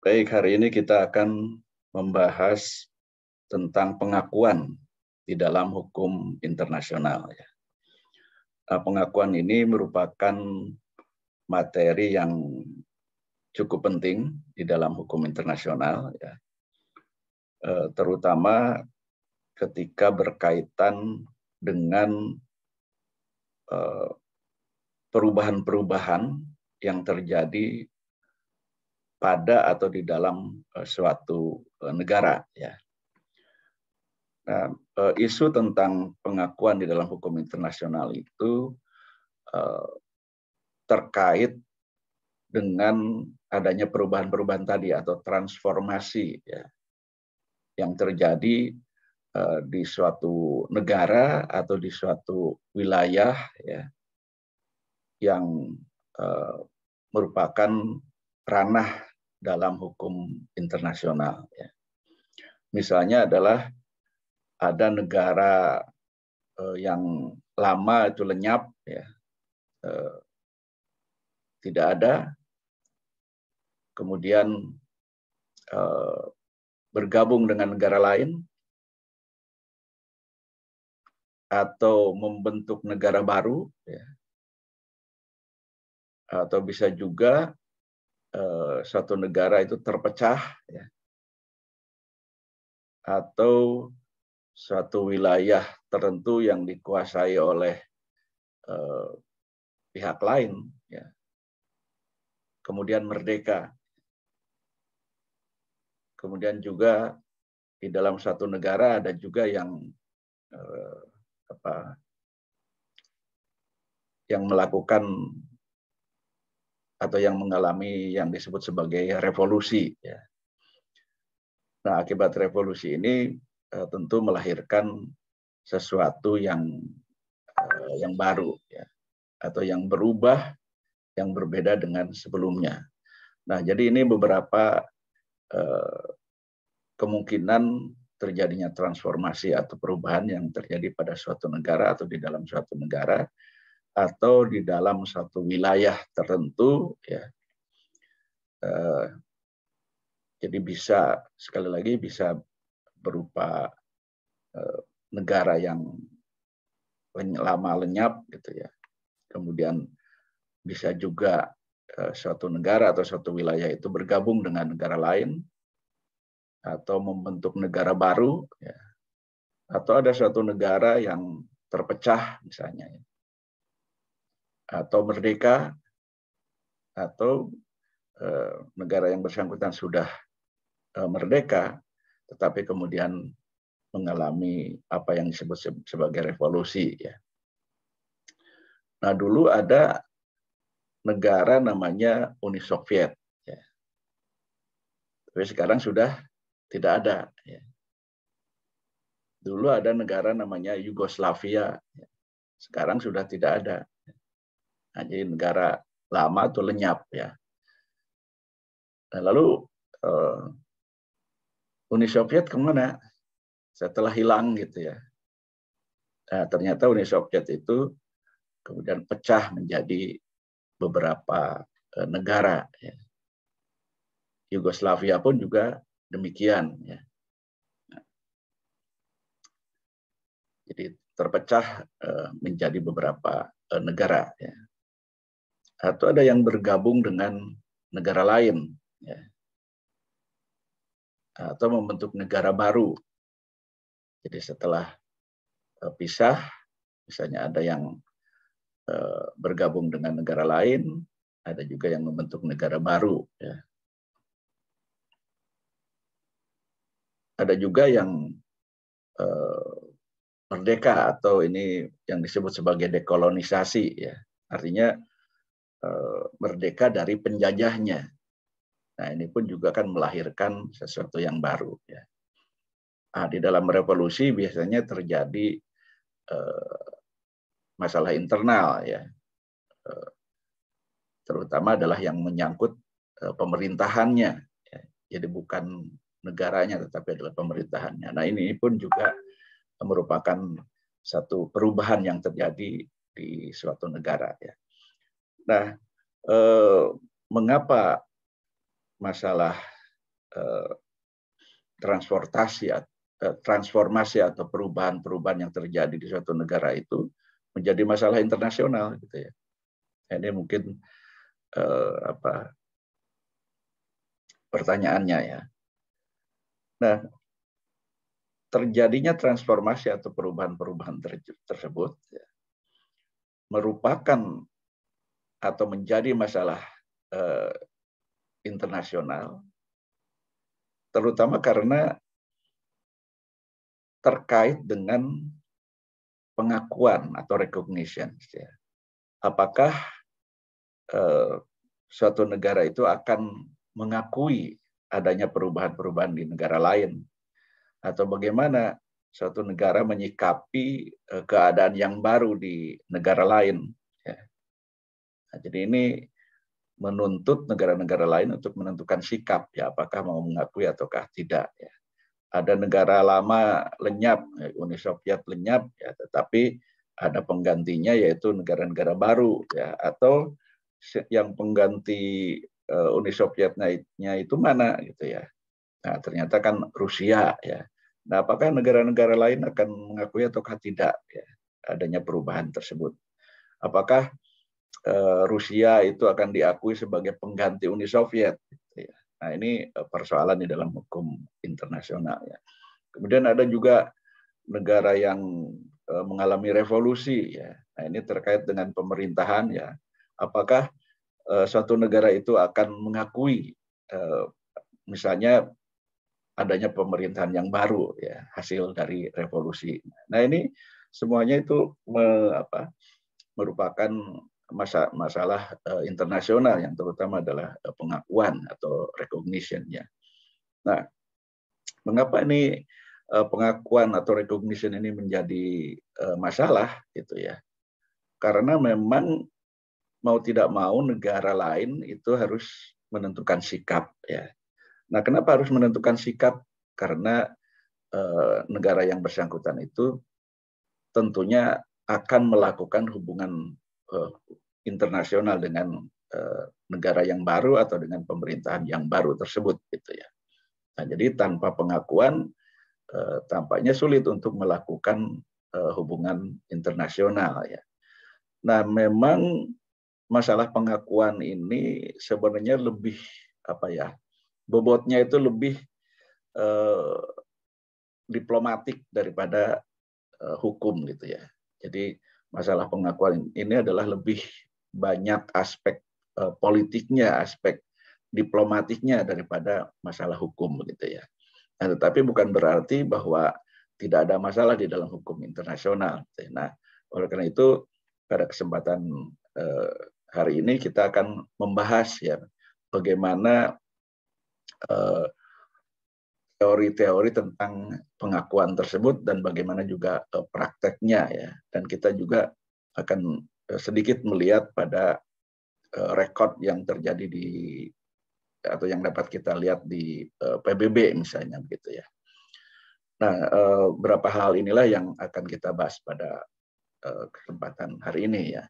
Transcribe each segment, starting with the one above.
Baik, hari ini kita akan membahas tentang pengakuan di dalam hukum internasional. Nah, pengakuan ini merupakan materi yang cukup penting di dalam hukum internasional, terutama ketika berkaitan dengan perubahan-perubahan yang terjadi pada atau di dalam suatu negara. Nah, isu tentang pengakuan di dalam hukum internasional itu terkait dengan adanya perubahan-perubahan tadi atau transformasi yang terjadi di suatu negara atau di suatu wilayah yang merupakan ranah dalam hukum internasional. Misalnya adalah ada negara yang lama itu lenyap, tidak ada, kemudian bergabung dengan negara lain, atau membentuk negara baru, atau bisa juga suatu negara itu terpecah, atau suatu wilayah tertentu yang dikuasai oleh pihak lain, kemudian merdeka. Kemudian juga di dalam suatu negara ada juga yang melakukan atau yang mengalami yang disebut sebagai revolusi. Nah, akibat revolusi ini tentu melahirkan sesuatu yang baru, atau yang berubah, yang berbeda dengan sebelumnya. Nah, jadi ini beberapa kemungkinan terjadinya transformasi atau perubahan yang terjadi pada suatu negara atau di dalam suatu negara atau di dalam suatu wilayah tertentu, jadi bisa, sekali lagi, bisa berupa negara yang lama lenyap, kemudian bisa juga suatu negara atau suatu wilayah itu bergabung dengan negara lain atau membentuk negara baru, atau ada suatu negara yang terpecah misalnya, atau merdeka, atau negara yang bersangkutan sudah merdeka, tetapi kemudian mengalami apa yang disebut sebagai revolusi. Nah, dulu ada negara namanya Uni Soviet, tapi sekarang sudah tidak ada. Dulu ada negara namanya Yugoslavia, sekarang sudah tidak ada. Nah, jadi negara lama atau lenyap. Nah, lalu Uni Soviet kemana setelah hilang Nah, ternyata Uni Soviet itu kemudian pecah menjadi beberapa negara. Yugoslavia pun juga demikian. Jadi terpecah menjadi beberapa negara. Atau ada yang bergabung dengan negara lain, atau membentuk negara baru. Jadi setelah pisah, misalnya ada yang bergabung dengan negara lain, ada juga yang membentuk negara baru. Ada juga yang merdeka, atau ini yang disebut sebagai dekolonisasi. Artinya merdeka dari penjajahnya. Nah, ini pun juga kan melahirkan sesuatu yang baru. Nah, di dalam revolusi biasanya terjadi masalah internal, terutama adalah yang menyangkut pemerintahannya. Jadi bukan negaranya, tetapi adalah pemerintahannya. Nah, ini pun juga merupakan satu perubahan yang terjadi di suatu negara. Nah, mengapa masalah eh, transformasi atau perubahan-perubahan yang terjadi di suatu negara itu menjadi masalah internasional gitu ya. Ini mungkin pertanyaannya ya. Nah, terjadinya transformasi atau perubahan-perubahan tersebut ya, merupakan atau menjadi masalah internasional, terutama karena terkait dengan pengakuan atau recognition. Ya. Apakah suatu negara itu akan mengakui adanya perubahan-perubahan di negara lain, atau bagaimana suatu negara menyikapi keadaan yang baru di negara lain. Ya. Nah, jadi ini menuntut negara-negara lain untuk menentukan sikap, ya apakah mau mengakui ataukah tidak. Ya. Ada negara lama lenyap, Uni Soviet lenyap, ya, tetapi ada penggantinya yaitu negara-negara baru, ya, atau yang pengganti Uni Sovietnya itu mana, gitu ya. Nah, ternyata kan Rusia, ya. Nah, apakah negara-negara lain akan mengakui ataukah tidak, ya, adanya perubahan tersebut? Apakah Rusia itu akan diakui sebagai pengganti Uni Soviet? Gitu ya. Nah, ini persoalan di dalam hukum internasional, ya. Kemudian ada juga negara yang mengalami revolusi, ya. Nah, ini terkait dengan pemerintahan, ya. Apakah suatu negara itu akan mengakui misalnya adanya pemerintahan yang baru, ya, hasil dari revolusi. Nah, ini semuanya itu merupakan masalah internasional yang terutama adalah pengakuan atau recognition, ya. Nah, mengapa ini pengakuan atau recognition ini menjadi masalah, gitu ya? Karena memang mau tidak mau negara lain itu harus menentukan sikap, ya. Nah, kenapa harus menentukan sikap? Karena negara yang bersangkutan itu tentunya akan melakukan hubungan internasional dengan negara yang baru atau dengan pemerintahan yang baru tersebut, gitu ya. Nah, jadi tanpa pengakuan tampaknya sulit untuk melakukan hubungan internasional, ya. Nah, memang masalah pengakuan ini sebenarnya lebih bobotnya itu lebih diplomatik daripada hukum, gitu ya. Jadi masalah pengakuan ini adalah lebih banyak aspek politiknya, aspek diplomatiknya daripada masalah hukum, gitu ya. Nah, tetapi bukan berarti bahwa tidak ada masalah di dalam hukum internasional. Nah, oleh karena itu pada kesempatan hari ini kita akan membahas, ya, bagaimana teori-teori tentang pengakuan tersebut dan bagaimana juga prakteknya, ya. Dan kita juga akan sedikit melihat pada rekod yang terjadi atau yang dapat kita lihat di PBB misalnya, begitu ya. Nah, beberapa hal inilah yang akan kita bahas pada kesempatan hari ini, ya.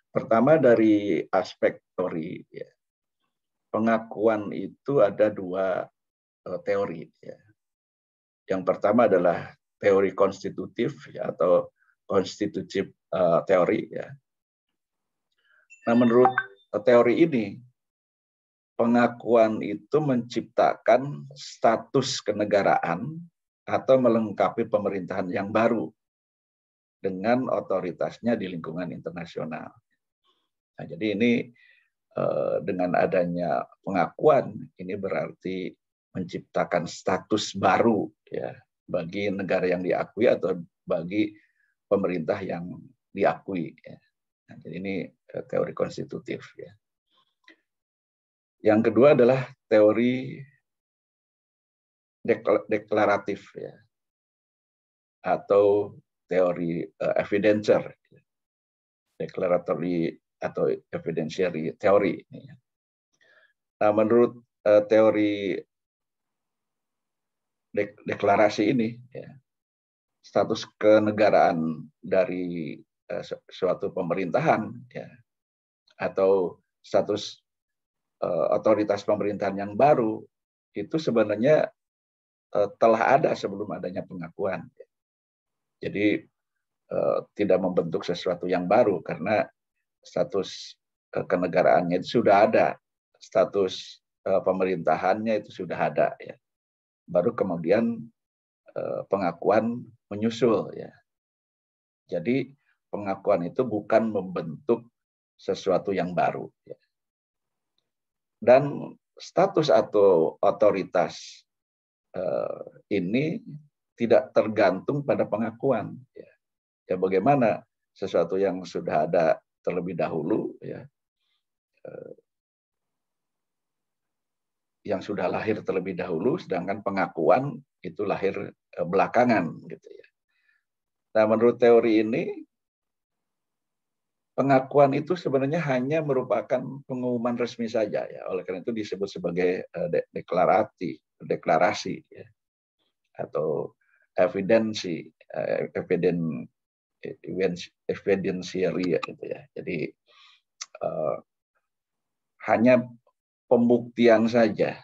Pertama dari aspek teori, ya. Pengakuan itu ada dua teori, ya. Yang pertama adalah teori konstitutif, ya, atau constitutive teori, ya. Nah, menurut teori ini pengakuan itu menciptakan status kenegaraan atau melengkapi pemerintahan yang baru dengan otoritasnya di lingkungan internasional. Nah, jadi ini dengan adanya pengakuan ini berarti menciptakan status baru, ya, bagi negara yang diakui atau bagi pemerintah yang diakui, ya. Nah, jadi ini teori konstitutif, ya. Yang kedua adalah teori deklaratif, ya, atau teori evidentiary, declaratory atau evidentiary teori. Nah, menurut teori deklarasi ini, ya, status kenegaraan dari suatu pemerintahan, ya, atau status otoritas pemerintahan yang baru itu sebenarnya telah ada sebelum adanya pengakuan. Jadi tidak membentuk sesuatu yang baru karena status kenegaraannya itu sudah ada, status pemerintahannya itu sudah ada ya. Baru kemudian pengakuan menyusul ya. Jadi pengakuan itu bukan membentuk sesuatu yang baru ya. Dan status atau otoritas ini tidak tergantung pada pengakuan ya. Ya bagaimana sesuatu yang sudah ada terlebih dahulu ya, yang sudah lahir terlebih dahulu, sedangkan pengakuan itu lahir belakangan gitu ya. Nah, menurut teori ini pengakuan itu sebenarnya hanya merupakan pengumuman resmi saja ya. Oleh karena itu disebut sebagai deklarasi ya, atau evidensi, evidentiary ya, gitu ya. Jadi hanya pembuktian saja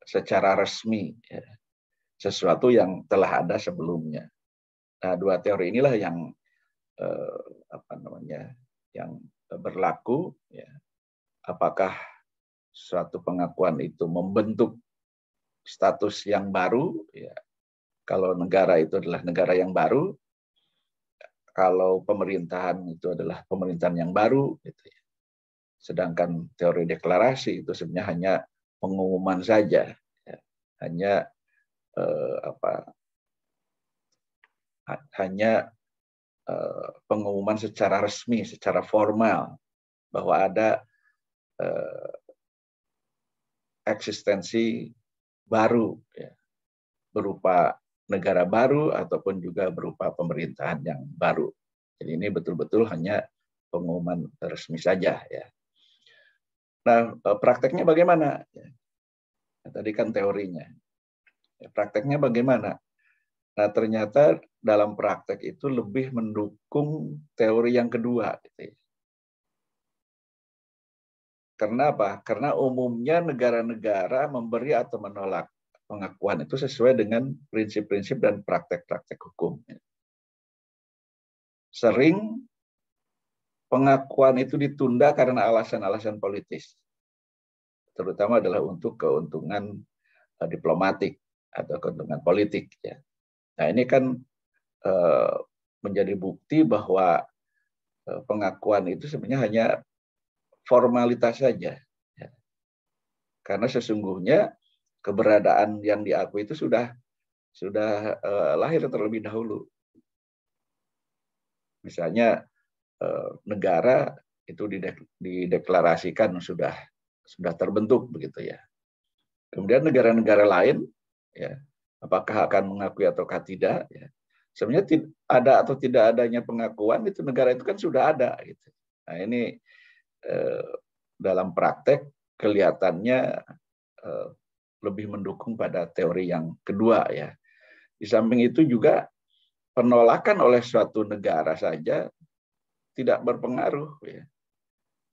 secara resmi ya, sesuatu yang telah ada sebelumnya. Nah, dua teori inilah yang yang berlaku ya. Apakah suatu pengakuan itu membentuk status yang baru ya. Kalau negara itu adalah negara yang baru, kalau pemerintahan itu adalah pemerintahan yang baru gitu ya. Sedangkan teori deklarasi itu sebenarnya hanya pengumuman saja ya. Hanya hanya pengumuman secara resmi, secara formal bahwa ada eksistensi baru ya, berupa negara baru ataupun juga berupa pemerintahan yang baru. Jadi ini betul-betul hanya pengumuman resmi saja ya. Nah, prakteknya bagaimana? Nah, tadi kan teorinya. Prakteknya bagaimana? Nah, ternyata dalam praktek itu lebih mendukung teori yang kedua. Gitu ya. Karena apa? Karena umumnya negara-negara memberi atau menolak pengakuan itu sesuai dengan prinsip-prinsip dan praktek-praktek hukum. Sering pengakuan itu ditunda karena alasan-alasan politis. Terutama adalah untuk keuntungan diplomatik atau keuntungan politik. Ya. Nah, ini kan menjadi bukti bahwa pengakuan itu sebenarnya hanya formalitas saja. Ya. Karena sesungguhnya keberadaan yang diakui itu sudah lahir terlebih dahulu. Misalnya negara itu dideklarasikan sudah terbentuk begitu ya. Kemudian negara-negara lain ya, apakah akan mengakui ataukah tidak ya. Sebenarnya ada atau tidak adanya pengakuan itu negara itu kan sudah ada gitu. Nah, ini dalam praktek kelihatannya lebih mendukung pada teori yang kedua ya. Di samping itu juga penolakan oleh suatu negara saja tidak berpengaruh ya,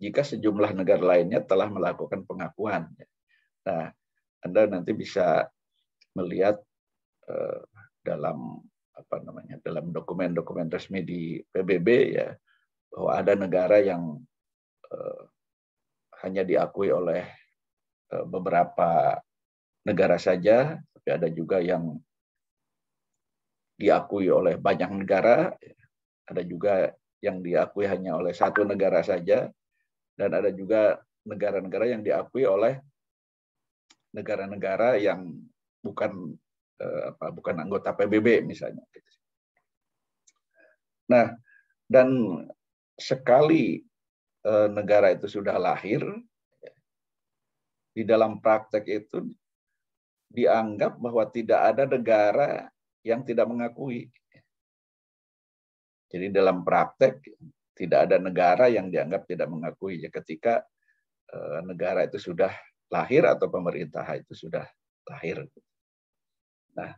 jika sejumlah negara lainnya telah melakukan pengakuan. Nah, Anda nanti bisa melihat dalam dalam dokumen-dokumen resmi di PBB ya, bahwa ada negara yang hanya diakui oleh beberapa negara saja, tapi ada juga yang diakui oleh banyak negara, ada juga yang diakui hanya oleh satu negara saja, dan ada juga negara-negara yang diakui oleh negara-negara yang bukan anggota PBB misalnya. Nah, dan sekali negara itu sudah lahir, di dalam praktek itu dianggap bahwa tidak ada negara yang tidak mengakui. Jadi dalam praktek tidak ada negara yang dianggap tidak mengakui ya, ketika negara itu sudah lahir atau pemerintah itu sudah lahir. Nah,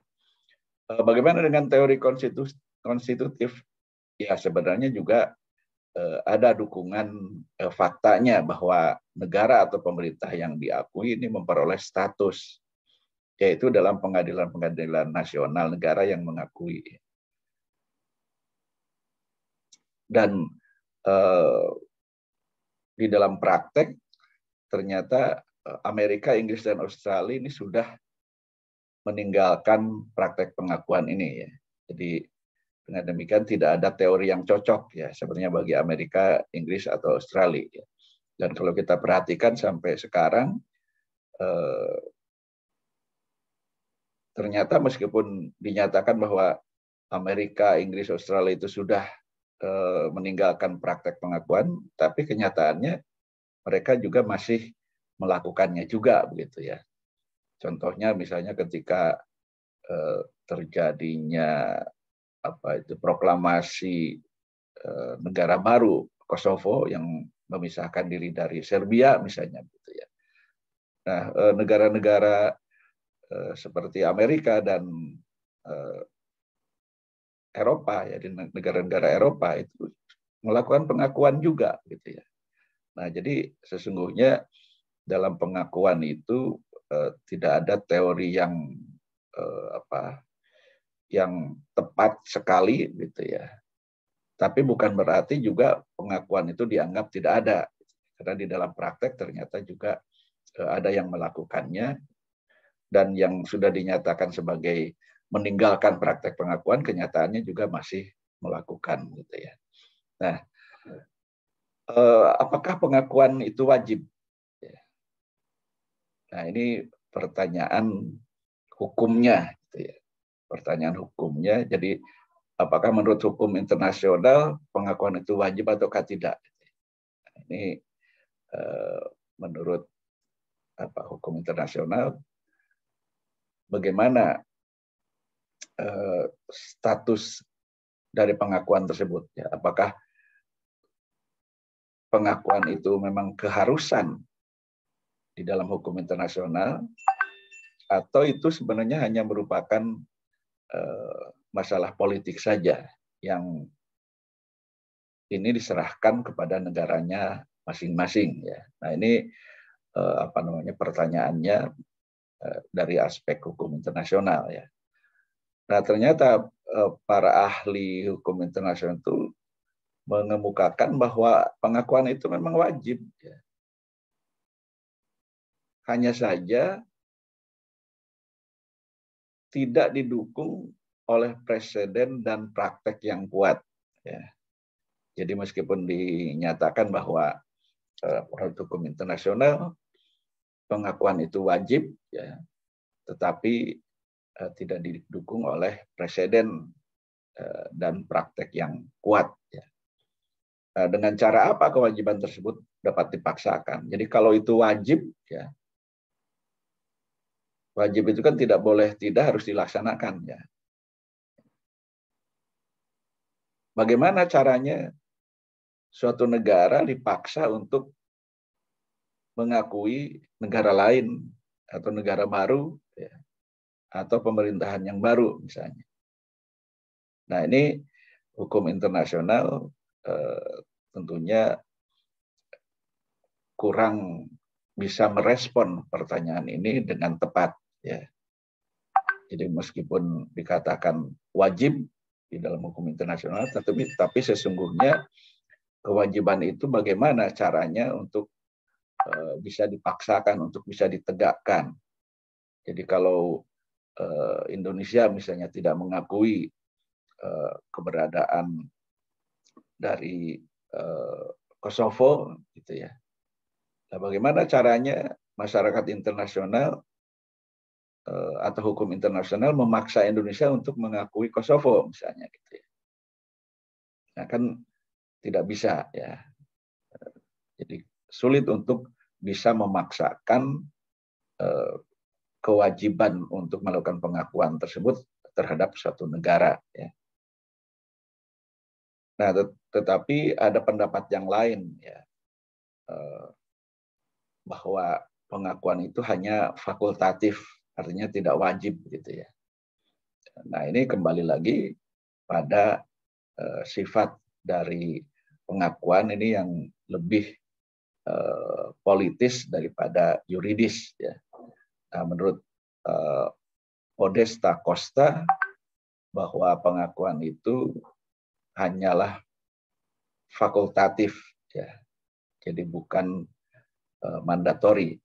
bagaimana dengan teori konstitutif? Ya sebenarnya juga ada dukungan faktanya bahwa negara atau pemerintah yang diakui ini memperoleh status yaitu dalam pengadilan-pengadilan nasional negara yang mengakui. Dan di dalam praktek ternyata Amerika, Inggris, dan Australia ini sudah meninggalkan praktek pengakuan ini ya. Jadi dengan demikian tidak ada teori yang cocok ya sebenarnya bagi Amerika, Inggris, atau Australia. Ya. Dan kalau kita perhatikan sampai sekarang ternyata meskipun dinyatakan bahwa Amerika, Inggris, Australia itu sudah meninggalkan praktek pengakuan, tapi kenyataannya mereka juga masih melakukannya juga begitu ya. Contohnya misalnya ketika terjadinya proklamasi negara baru Kosovo yang memisahkan diri dari Serbia misalnya gitu ya. Nah, negara-negara seperti Amerika dan Eropa ya, di negara-negara Eropa itu melakukan pengakuan juga gitu ya. Nah, jadi sesungguhnya dalam pengakuan itu tidak ada teori yang yang tepat sekali gitu ya. Tapi bukan berarti juga pengakuan itu dianggap tidak ada. Karena di dalam praktek ternyata juga ada yang melakukannya dan yang sudah dinyatakan sebagai meninggalkan praktek pengakuan kenyataannya juga masih melakukan gitu ya. Nah, apakah pengakuan itu wajib? Nah, ini pertanyaan hukumnya gitu ya. Pertanyaan hukumnya. Jadi apakah menurut hukum internasional pengakuan itu wajib ataukah tidak? Ini menurut hukum internasional bagaimana status dari pengakuan tersebut? Ya, apakah pengakuan itu memang keharusan di dalam hukum internasional atau itu sebenarnya hanya merupakan masalah politik saja yang ini diserahkan kepada negaranya masing-masing ya. Nah, ini pertanyaannya dari aspek hukum internasional ya. Nah, ternyata para ahli hukum internasional itu mengemukakan bahwa pengakuan itu memang wajib ya. Hanya saja tidak didukung oleh presiden dan praktek yang kuat ya. Jadi meskipun dinyatakan bahwa menurut hukum internasional pengakuan itu wajib ya, tetapi tidak didukung oleh presiden dan praktek yang kuat ya. Dengan cara apa kewajiban tersebut dapat dipaksakan? Jadi kalau itu wajib ya, wajib itu kan tidak boleh tidak, harus dilaksanakan ya. Bagaimana caranya suatu negara dipaksa untuk mengakui negara lain atau negara baru ya, atau pemerintahan yang baru misalnya. Nah, ini hukum internasional tentunya kurang bisa merespon pertanyaan ini dengan tepat ya. Jadi meskipun dikatakan wajib di dalam hukum internasional, tapi sesungguhnya kewajiban itu bagaimana caranya untuk bisa dipaksakan, untuk bisa ditegakkan. Jadi kalau Indonesia misalnya tidak mengakui keberadaan dari Kosovo, gitu ya. Nah, bagaimana caranya masyarakat internasional atau hukum internasional memaksa Indonesia untuk mengakui Kosovo, misalnya, gitu ya. Nah, kan tidak bisa ya. Jadi sulit untuk bisa memaksakan kewajiban untuk melakukan pengakuan tersebut terhadap suatu negara ya. Nah, tetapi ada pendapat yang lain ya, bahwa pengakuan itu hanya fakultatif, artinya tidak wajib gitu ya. Nah, ini kembali lagi pada sifat dari pengakuan ini yang lebih politis daripada yuridis ya. Nah, menurut Podesta Costa bahwa pengakuan itu hanyalah fakultatif, ya, jadi bukan mandatori.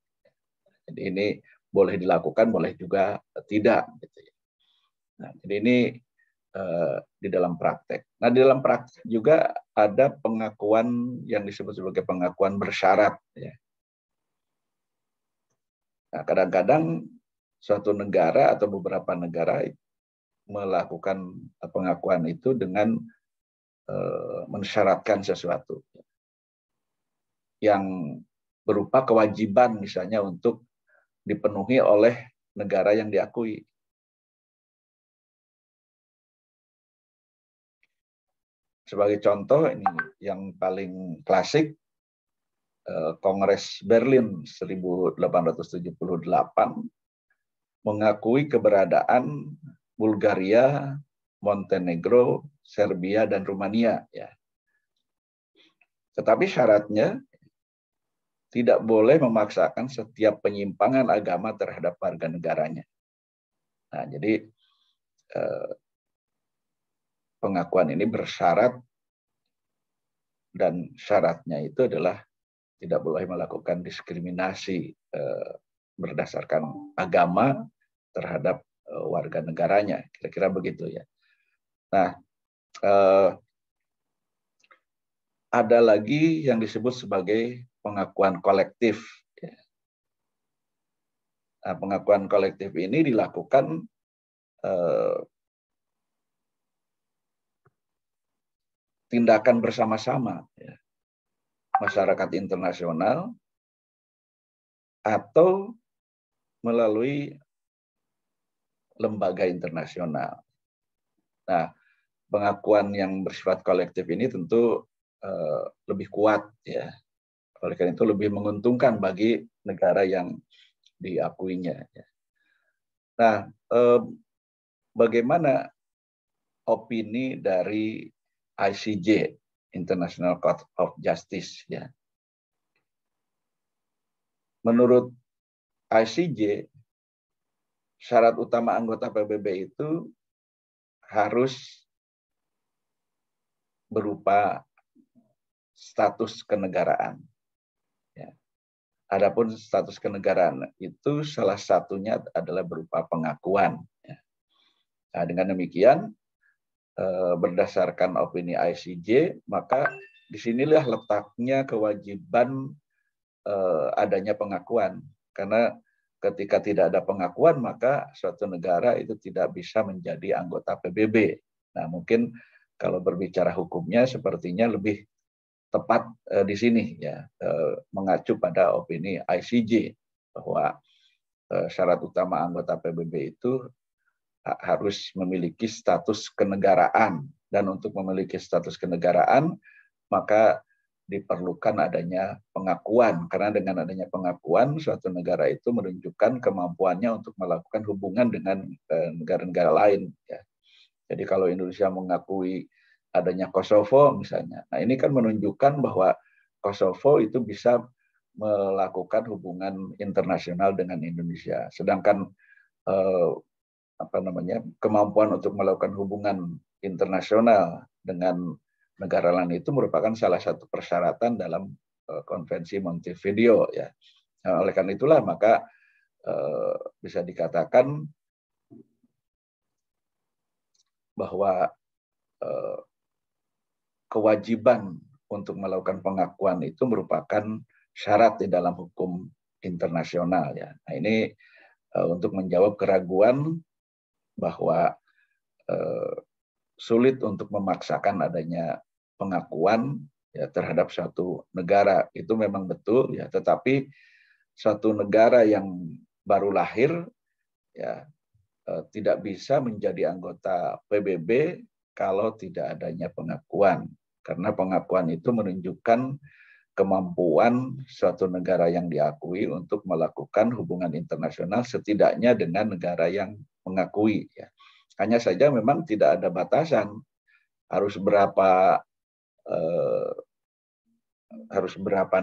Jadi ini boleh dilakukan, boleh juga tidak. Gitu ya. Nah, jadi ini di dalam praktek. Nah, di dalam praktek juga ada pengakuan yang disebut sebagai pengakuan bersyarat. Ya. Nah, kadang-kadang suatu negara atau beberapa negara melakukan pengakuan itu dengan mensyaratkan sesuatu yang berupa kewajiban misalnya untuk dipenuhi oleh negara yang diakui. Sebagai contoh, ini yang paling klasik, Kongres Berlin 1878 mengakui keberadaan Bulgaria, Montenegro, Serbia, dan Rumania. Ya. Tetapi syaratnya tidak boleh memaksakan setiap penyimpangan agama terhadap warga negaranya. Nah, jadi pengakuan ini bersyarat dan syaratnya itu adalah tidak boleh melakukan diskriminasi berdasarkan agama terhadap warga negaranya. Kira-kira begitu ya. Nah, ada lagi yang disebut sebagai pengakuan kolektif. Nah, pengakuan kolektif ini dilakukan tindakan bersama-sama, ya. Masyarakat internasional atau melalui lembaga internasional. Nah, pengakuan yang bersifat kolektif ini tentu lebih kuat, ya. Oleh karena itu lebih menguntungkan bagi negara yang diakuinya. Ya. Nah, bagaimana opini dari ICJ, International Court of Justice, ya. Menurut ICJ, syarat utama anggota PBB itu harus berupa status kenegaraan. Ya. Adapun status kenegaraan itu salah satunya adalah berupa pengakuan. Ya. Nah, dengan demikian, berdasarkan opini ICJ, maka disinilah letaknya kewajiban adanya pengakuan. Karena ketika tidak ada pengakuan, maka suatu negara itu tidak bisa menjadi anggota PBB. Nah, mungkin kalau berbicara hukumnya sepertinya lebih tepat di sini, ya, mengacu pada opini ICJ bahwa syarat utama anggota PBB itu harus memiliki status kenegaraan, dan untuk memiliki status kenegaraan maka diperlukan adanya pengakuan, karena dengan adanya pengakuan suatu negara itu menunjukkan kemampuannya untuk melakukan hubungan dengan negara-negara lain. Ya. Jadi kalau Indonesia mengakui adanya Kosovo misalnya, nah ini kan menunjukkan bahwa Kosovo itu bisa melakukan hubungan internasional dengan Indonesia. Sedangkan kemampuan untuk melakukan hubungan internasional dengan negara lain itu merupakan salah satu persyaratan dalam konvensi Montevideo, ya. Nah, oleh karena itulah maka bisa dikatakan bahwa kewajiban untuk melakukan pengakuan itu merupakan syarat di dalam hukum internasional, ya. Nah, ini untuk menjawab keraguan bahwa sulit untuk memaksakan adanya pengakuan, ya, terhadap suatu negara, itu memang betul, ya. Tetapi suatu negara yang baru lahir, ya, tidak bisa menjadi anggota PBB kalau tidak adanya pengakuan, karena pengakuan itu menunjukkan kemampuan suatu negara yang diakui untuk melakukan hubungan internasional setidaknya dengan negara yang mengakui, ya. Hanya saja memang tidak ada batasan harus berapa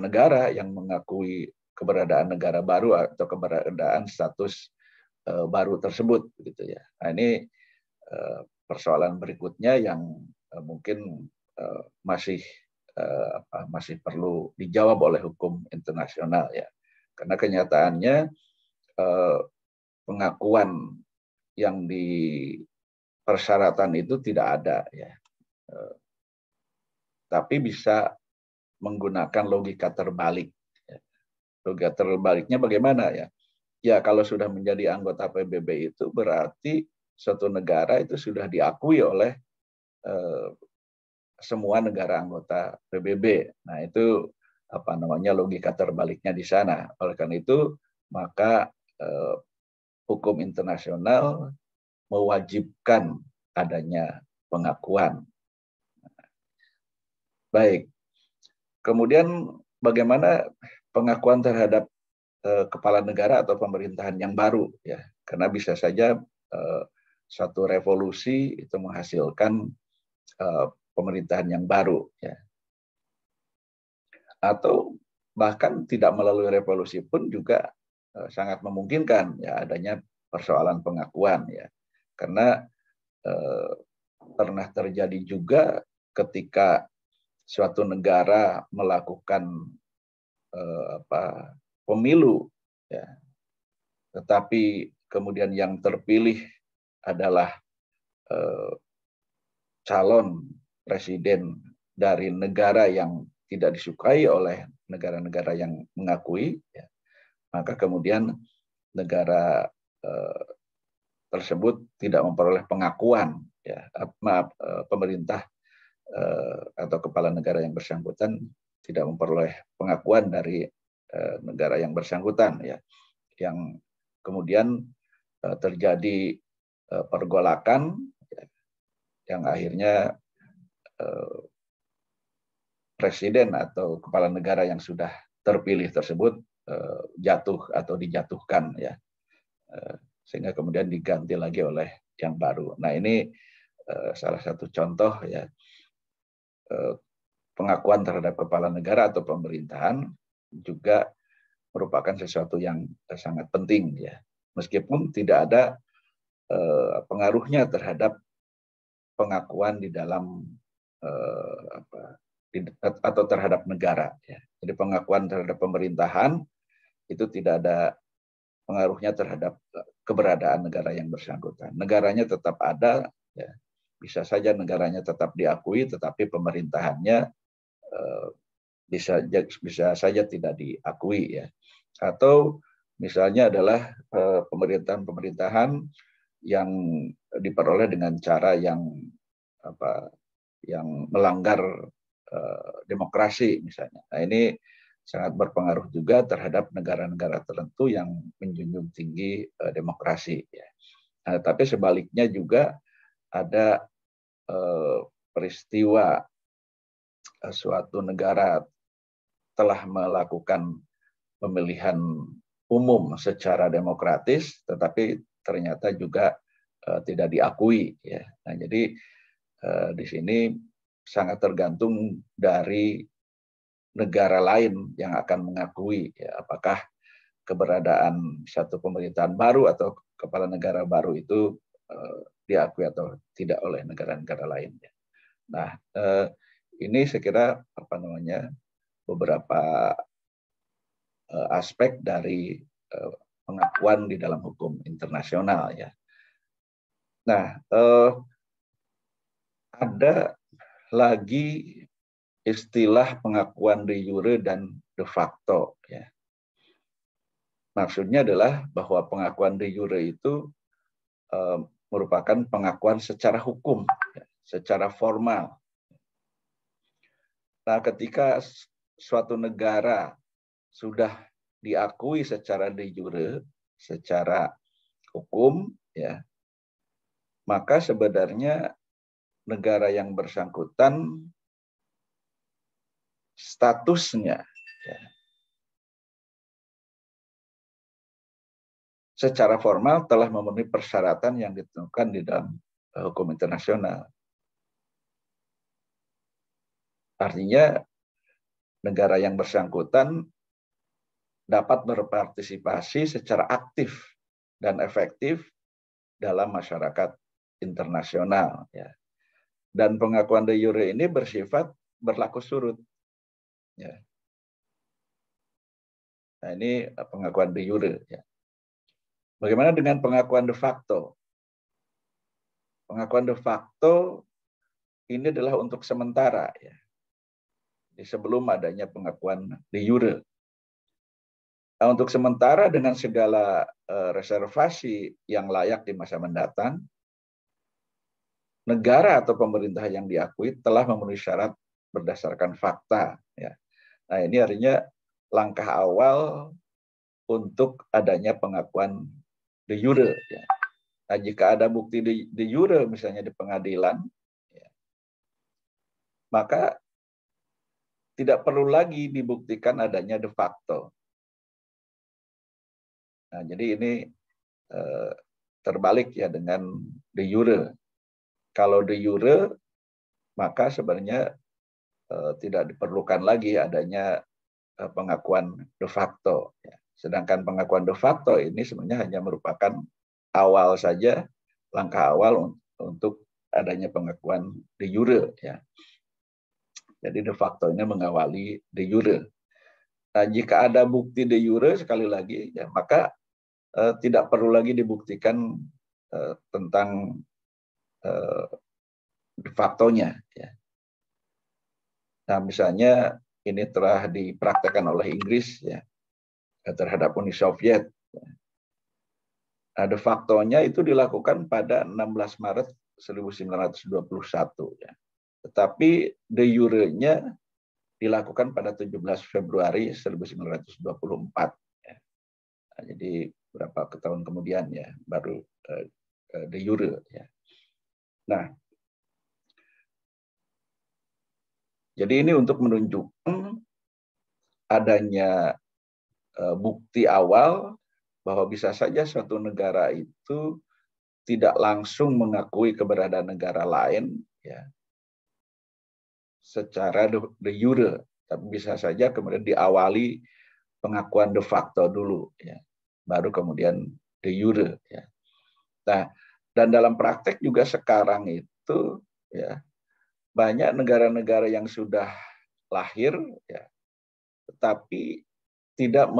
negara yang mengakui keberadaan negara baru atau keberadaan status baru tersebut, gitu ya. Nah, ini persoalan berikutnya yang mungkin masih perlu dijawab oleh hukum internasional ya, karena kenyataannya pengakuan yang di persyaratan itu tidak ada ya, tapi bisa menggunakan logika terbalik. Logika terbaliknya bagaimana ya? Ya, kalau sudah menjadi anggota PBB itu berarti suatu negara itu sudah diakui oleh semua negara anggota PBB. Nah, itu logika terbaliknya di sana. Oleh karena itu, maka hukum internasional mewajibkan adanya pengakuan. Baik. Kemudian bagaimana pengakuan terhadap kepala negara atau pemerintahan yang baru ya, karena bisa saja suatu revolusi itu menghasilkan pemerintahan yang baru ya, atau bahkan tidak melalui revolusi pun juga sangat memungkinkan ya adanya persoalan pengakuan ya, karena pernah terjadi juga ketika suatu negara melakukan pemilu ya, tetapi kemudian yang terpilih adalah calon presiden dari negara yang tidak disukai oleh negara-negara yang mengakui ya, maka kemudian negara tersebut tidak memperoleh pengakuan ya, pemerintah atau kepala negara yang bersangkutan tidak memperoleh pengakuan dari negara yang bersangkutan ya, yang kemudian terjadi pergolakan ya, yang akhirnya presiden atau kepala negara yang sudah terpilih tersebut jatuh atau dijatuhkan ya, sehingga kemudian diganti lagi oleh yang baru. Nah, ini salah satu contoh ya, pengakuan terhadap kepala negara atau pemerintahan juga merupakan sesuatu yang sangat penting ya, meskipun tidak ada pengaruhnya terhadap pengakuan di dalam atau terhadap negara ya. Jadi pengakuan terhadap pemerintahan itu tidak ada pengaruhnya terhadap keberadaan negara yang bersangkutan. Negaranya tetap ada ya. Bisa saja negaranya tetap diakui, tetapi pemerintahannya bisa saja tidak diakui ya. Atau misalnya adalah pemerintahan yang diperoleh dengan cara yang melanggar demokrasi misalnya. Nah, ini sangat berpengaruh juga terhadap negara-negara tertentu yang menjunjung tinggi demokrasi ya. Nah, tapi sebaliknya juga ada peristiwa suatu negara telah melakukan pemilihan umum secara demokratis, tetapi ternyata juga tidak diakui ya. Nah, jadi di sini sangat tergantung dari negara lain yang akan mengakui ya, apakah keberadaan satu pemerintahan baru atau kepala negara baru itu diakui atau tidak oleh negara-negara lainnya. Nah, ini saya kira beberapa aspek dari pengakuan di dalam hukum internasional ya. Nah, ada lagi istilah pengakuan de jure dan de facto ya. Maksudnya adalah bahwa pengakuan de jure itu merupakan pengakuan secara hukum, ya, secara formal. Nah, ketika suatu negara sudah diakui secara de jure, secara hukum, ya, maka sebenarnya negara yang bersangkutan statusnya ya, secara formal telah memenuhi persyaratan yang ditentukan di dalam hukum internasional. Artinya negara yang bersangkutan dapat berpartisipasi secara aktif dan efektif dalam masyarakat internasional. Ya. Dan pengakuan de jure ini bersifat berlaku surut. Ya. Nah, ini pengakuan de jure. Ya. Bagaimana dengan pengakuan de facto? Pengakuan de facto ini adalah untuk sementara, ya. Jadi sebelum adanya pengakuan de jure. Nah, untuk sementara dengan segala reservasi yang layak di masa mendatang, negara atau pemerintah yang diakui telah memenuhi syarat berdasarkan fakta. Ya. Nah, ini artinya langkah awal untuk adanya pengakuan de jure. Ya. Nah, jika ada bukti de jure misalnya di pengadilan, ya, maka tidak perlu lagi dibuktikan adanya de facto. Nah, jadi ini terbalik ya dengan de jure. Kalau de jure, maka sebenarnya tidak diperlukan lagi adanya pengakuan de facto. Ya. Sedangkan pengakuan de facto ini sebenarnya hanya merupakan awal saja, langkah awal untuk adanya pengakuan de jure. Ya. Jadi de facto-nya mengawali de jure. Nah, jika ada bukti de jure sekali lagi, ya maka tidak perlu lagi dibuktikan tentang de facto-nya. Ya. Nah, misalnya ini telah dipraktekkan oleh Inggris ya terhadap Uni Soviet. Nah, de facto-nya itu dilakukan pada 16 Maret 1921. Ya. Tetapi de jure-nya dilakukan pada 17 Februari 1924. Ya. Nah, jadi berapa tahun kemudian ya baru de jure. Ya. Nah, jadi ini untuk menunjukkan adanya bukti awal bahwa bisa saja suatu negara itu tidak langsung mengakui keberadaan negara lain ya secara de jure, tapi bisa saja kemudian diawali pengakuan de facto dulu ya, baru kemudian de jure ya. Nah, dan dalam praktek juga sekarang itu ya banyak negara-negara yang sudah lahir ya tetapi tidak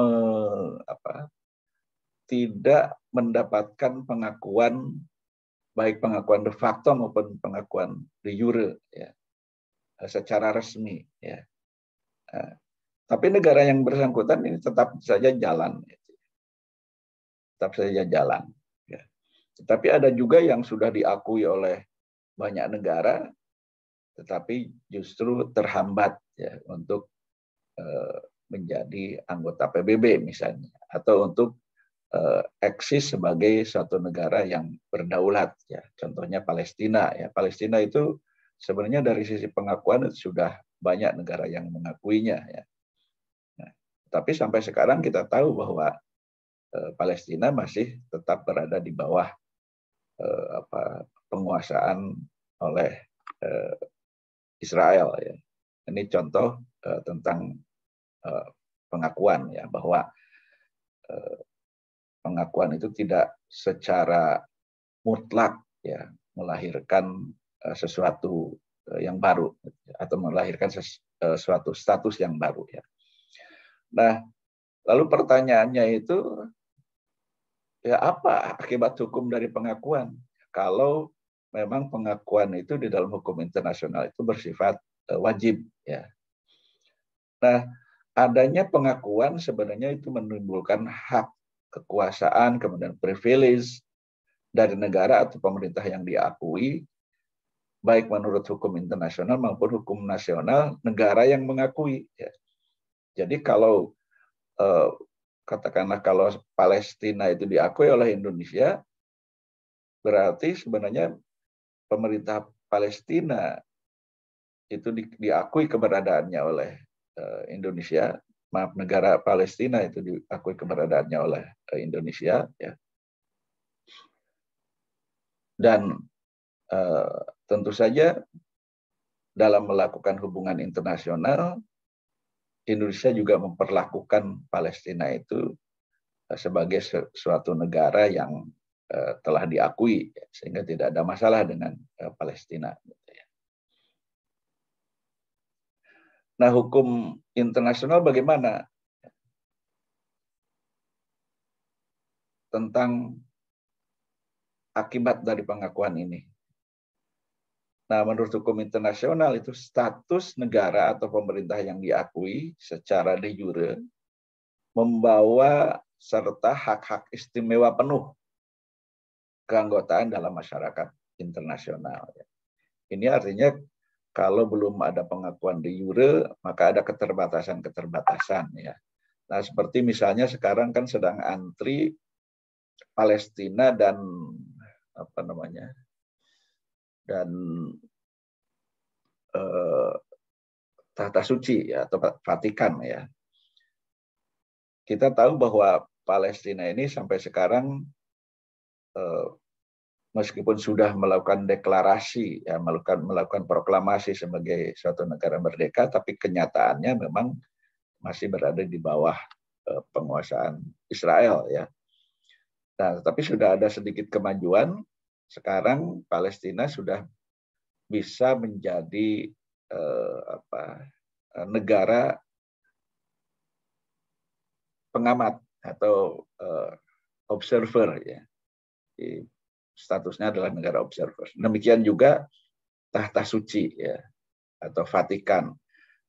tidak mendapatkan pengakuan baik pengakuan de facto maupun pengakuan de jure ya secara resmi ya. Tapi negara yang bersangkutan ini tetap saja jalan, tetap saja jalan. Ya. Tetapi ada juga yang sudah diakui oleh banyak negara, tetapi justru terhambat ya untuk menjadi anggota PBB misalnya, atau untuk eksis sebagai suatu negara yang berdaulat ya. Contohnya Palestina ya. Palestina itu sebenarnya dari sisi pengakuan sudah banyak negara yang mengakuinya ya. Nah, tapi sampai sekarang kita tahu bahwa Palestina masih tetap berada di bawah penguasaan oleh Israel ya. Ini contoh tentang pengakuan ya, bahwa pengakuan itu tidak secara mutlak ya melahirkan sesuatu yang baru atau melahirkan suatu status yang baru ya. Nah, lalu pertanyaannya itu ya apa akibat hukum dari pengakuan? Kalau memang pengakuan itu di dalam hukum internasional itu bersifat wajib ya. Nah, adanya pengakuan sebenarnya itu menimbulkan hak kekuasaan kemudian privilege dari negara atau pemerintah yang diakui, baik menurut hukum internasional maupun hukum nasional negara yang mengakui. Ya. Jadi kalau katakanlah kalau Palestina itu diakui oleh Indonesia, berarti sebenarnya pemerintah Palestina itu diakui keberadaannya oleh Indonesia, maaf negara Palestina itu diakui keberadaannya oleh Indonesia, ya. Dan tentu saja dalam melakukan hubungan internasional, Indonesia juga memperlakukan Palestina itu sebagai suatu negara yang telah diakui, sehingga tidak ada masalah dengan Palestina. Nah, hukum internasional bagaimana tentang akibat dari pengakuan ini? Nah, menurut hukum internasional itu status negara atau pemerintah yang diakui secara de jure membawa serta hak-hak istimewa penuh keanggotaan dalam masyarakat internasional. Ini artinya kalau belum ada pengakuan de jure, maka ada keterbatasan-keterbatasan, ya. Nah, seperti misalnya sekarang kan sedang antri Palestina dan Tahta Suci, ya, atau Vatikan, ya. Kita tahu bahwa Palestina ini sampai sekarang meskipun sudah melakukan deklarasi, ya, melakukan proklamasi sebagai suatu negara merdeka, tapi kenyataannya memang masih berada di bawah penguasaan Israel, ya. Nah, tapi sudah ada sedikit kemajuan. Sekarang Palestina sudah bisa menjadi negara pengamat atau observer, ya. Statusnya adalah negara observer. Demikian juga Tahta Suci, ya, atau Vatikan.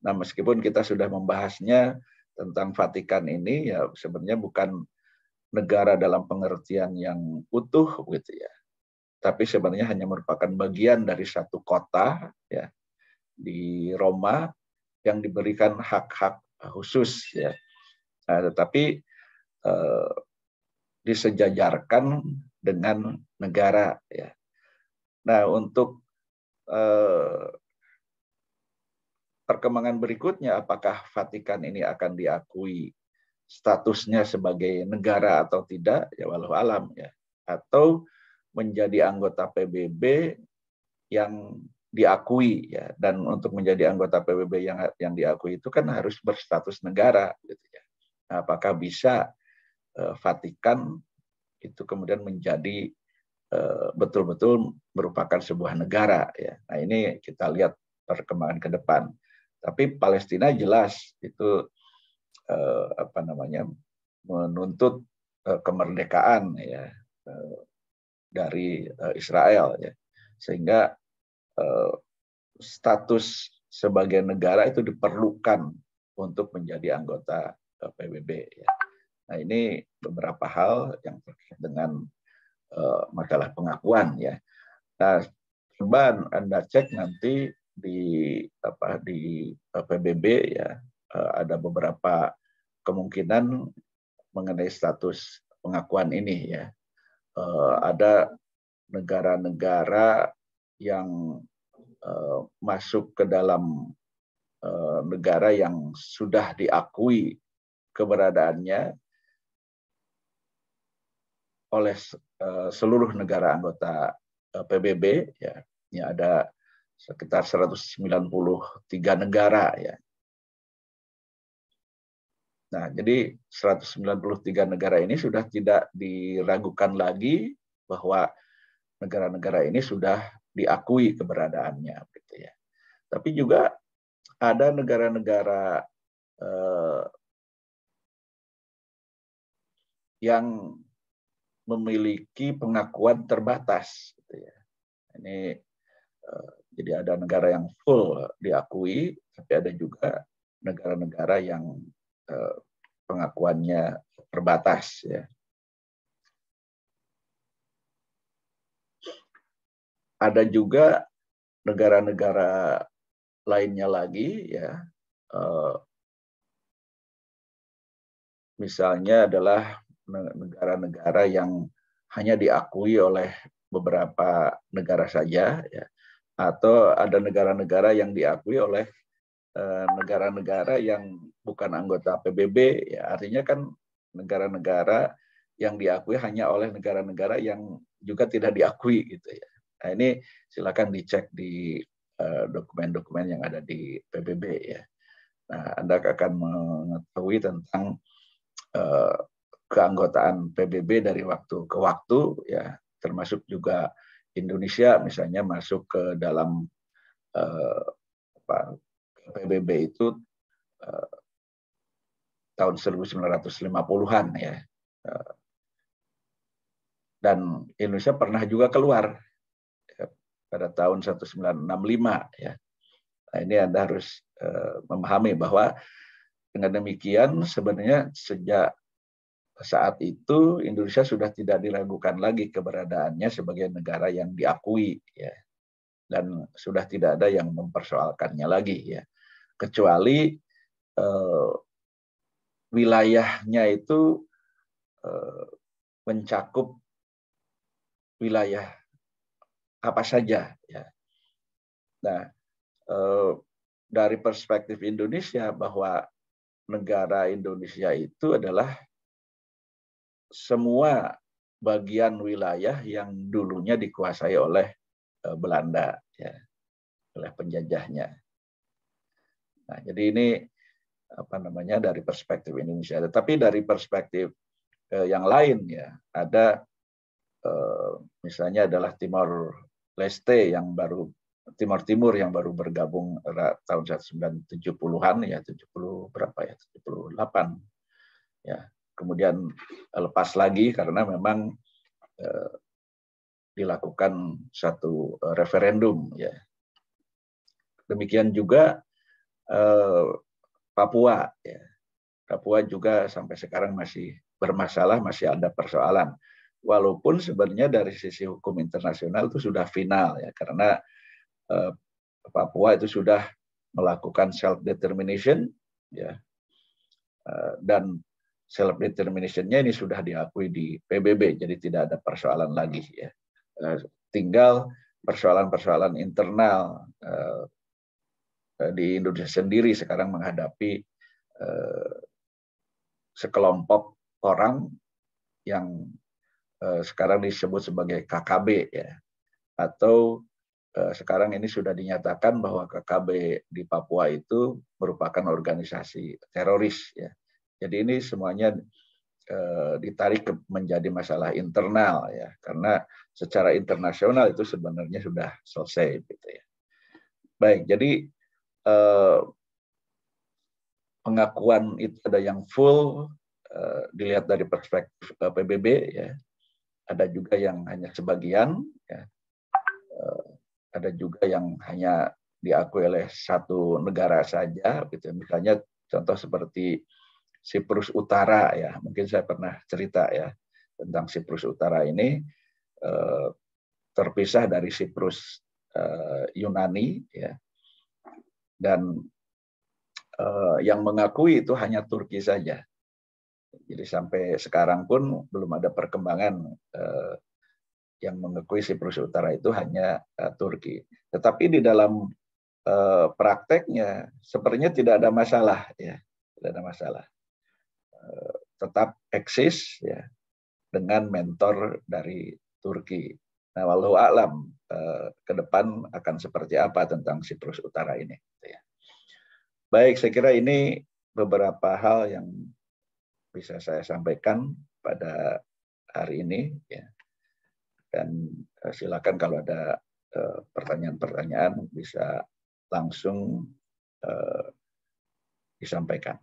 Nah, meskipun kita sudah membahasnya tentang Vatikan ini, ya sebenarnya bukan negara dalam pengertian yang utuh, gitu, ya. Tapi sebenarnya hanya merupakan bagian dari satu kota, ya, di Roma yang diberikan hak-hak khusus, ya. Nah, tetapi disejajarkan dengan negara, ya. Nah, untuk perkembangan berikutnya, apakah Vatikan ini akan diakui statusnya sebagai negara atau tidak, ya walau alam, ya, atau menjadi anggota PBB yang diakui, ya. Dan untuk menjadi anggota PBB yang diakui itu kan harus berstatus negara, gitu, ya. Nah, apakah bisa Vatikan itu kemudian menjadi betul-betul merupakan sebuah negara, ya. Nah, ini kita lihat perkembangan ke depan. Tapi Palestina jelas itu menuntut kemerdekaan, ya, dari Israel, ya. Sehingga status sebagai negara itu diperlukan untuk menjadi anggota PBB, ya. Nah, ini beberapa hal yang terkait dengan masalah pengakuan, ya. Nah, coba Anda cek nanti di PBB, ya, ada beberapa kemungkinan mengenai status pengakuan ini, ya. Ada negara-negara yang masuk ke dalam negara yang sudah diakui keberadaannya oleh seluruh negara anggota PBB, ya. Ini ada sekitar 193 negara, ya. Nah, jadi 193 negara ini sudah tidak diragukan lagi bahwa negara-negara ini sudah diakui keberadaannya, gitu, ya. Tapi juga ada negara-negara yang memiliki pengakuan terbatas, gitu, ya. Ini jadi ada negara yang full diakui, tapi ada juga negara-negara yang pengakuannya terbatas, ya. Ada juga negara-negara lainnya lagi, ya. Misalnya adalah negara-negara yang hanya diakui oleh beberapa negara saja, ya. Atau ada negara-negara yang diakui oleh negara-negara yang bukan anggota PBB, ya. Artinya kan negara-negara yang diakui hanya oleh negara-negara yang juga tidak diakui, gitu, ya. Nah, ini silakan dicek di dokumen-dokumen yang ada di PBB, ya. Nah, Anda akan mengetahui tentang keanggotaan PBB dari waktu ke waktu, ya, termasuk juga Indonesia misalnya masuk ke dalam PBB itu tahun 1950-an ya. Dan Indonesia pernah juga keluar ya, pada tahun 1965 ya. Nah, ini Anda harus memahami bahwa dengan demikian sebenarnya sejak saat itu Indonesia sudah tidak diragukan lagi keberadaannya sebagai negara yang diakui ya. Dan sudah tidak ada yang mempersoalkannya lagi ya. Kecuali wilayahnya itu mencakup wilayah apa saja ya. Nah, dari perspektif Indonesia bahwa negara Indonesia itu adalah semua bagian wilayah yang dulunya dikuasai oleh Belanda ya, oleh penjajahnya. Nah, jadi ini apa namanya dari perspektif Indonesia. Tetapi dari perspektif yang lain ya, ada misalnya adalah Timor Leste yang baru Timor Timur yang baru bergabung tahun 1970-an ya, 70 berapa ya, 78 ya. Kemudian lepas lagi karena memang dilakukan satu referendum ya. Demikian juga Papua ya. Papua juga sampai sekarang masih bermasalah, masih ada persoalan. Walaupun sebenarnya dari sisi hukum internasional itu sudah final ya, karena Papua itu sudah melakukan self determination ya, dan self determination-nya ini sudah diakui di PBB, jadi tidak ada persoalan lagi ya. Tinggal persoalan-persoalan internal di Indonesia sendiri sekarang menghadapi sekelompok orang yang sekarang disebut sebagai KKB ya, atau sekarang ini sudah dinyatakan bahwa KKB di Papua itu merupakan organisasi teroris ya. Jadi ini semuanya ditarik menjadi masalah internal ya, karena secara internasional itu sebenarnya sudah selesai gitu ya. Baik, jadi pengakuan itu ada yang full dilihat dari perspektif PBB ya, ada juga yang hanya sebagian ya. Ada juga yang hanya diakui oleh satu negara saja, gitu. Misalnya contoh seperti Siprus Utara ya, mungkin saya pernah cerita ya tentang Siprus Utara ini terpisah dari Siprus Yunani ya, dan yang mengakui itu hanya Turki saja. Jadi sampai sekarang pun belum ada perkembangan yang mengakui Siprus Utara itu hanya Turki. Tetapi di dalam prakteknya sepertinya tidak ada masalah ya, tidak ada masalah. Tetap eksis ya dengan mentor dari Turki. Nah, wallahu a'lam ke depan akan seperti apa tentang Siprus Utara ini. Ya. Baik, saya kira ini beberapa hal yang bisa saya sampaikan pada hari ini ya. Dan silakan kalau ada pertanyaan-pertanyaan bisa langsung disampaikan.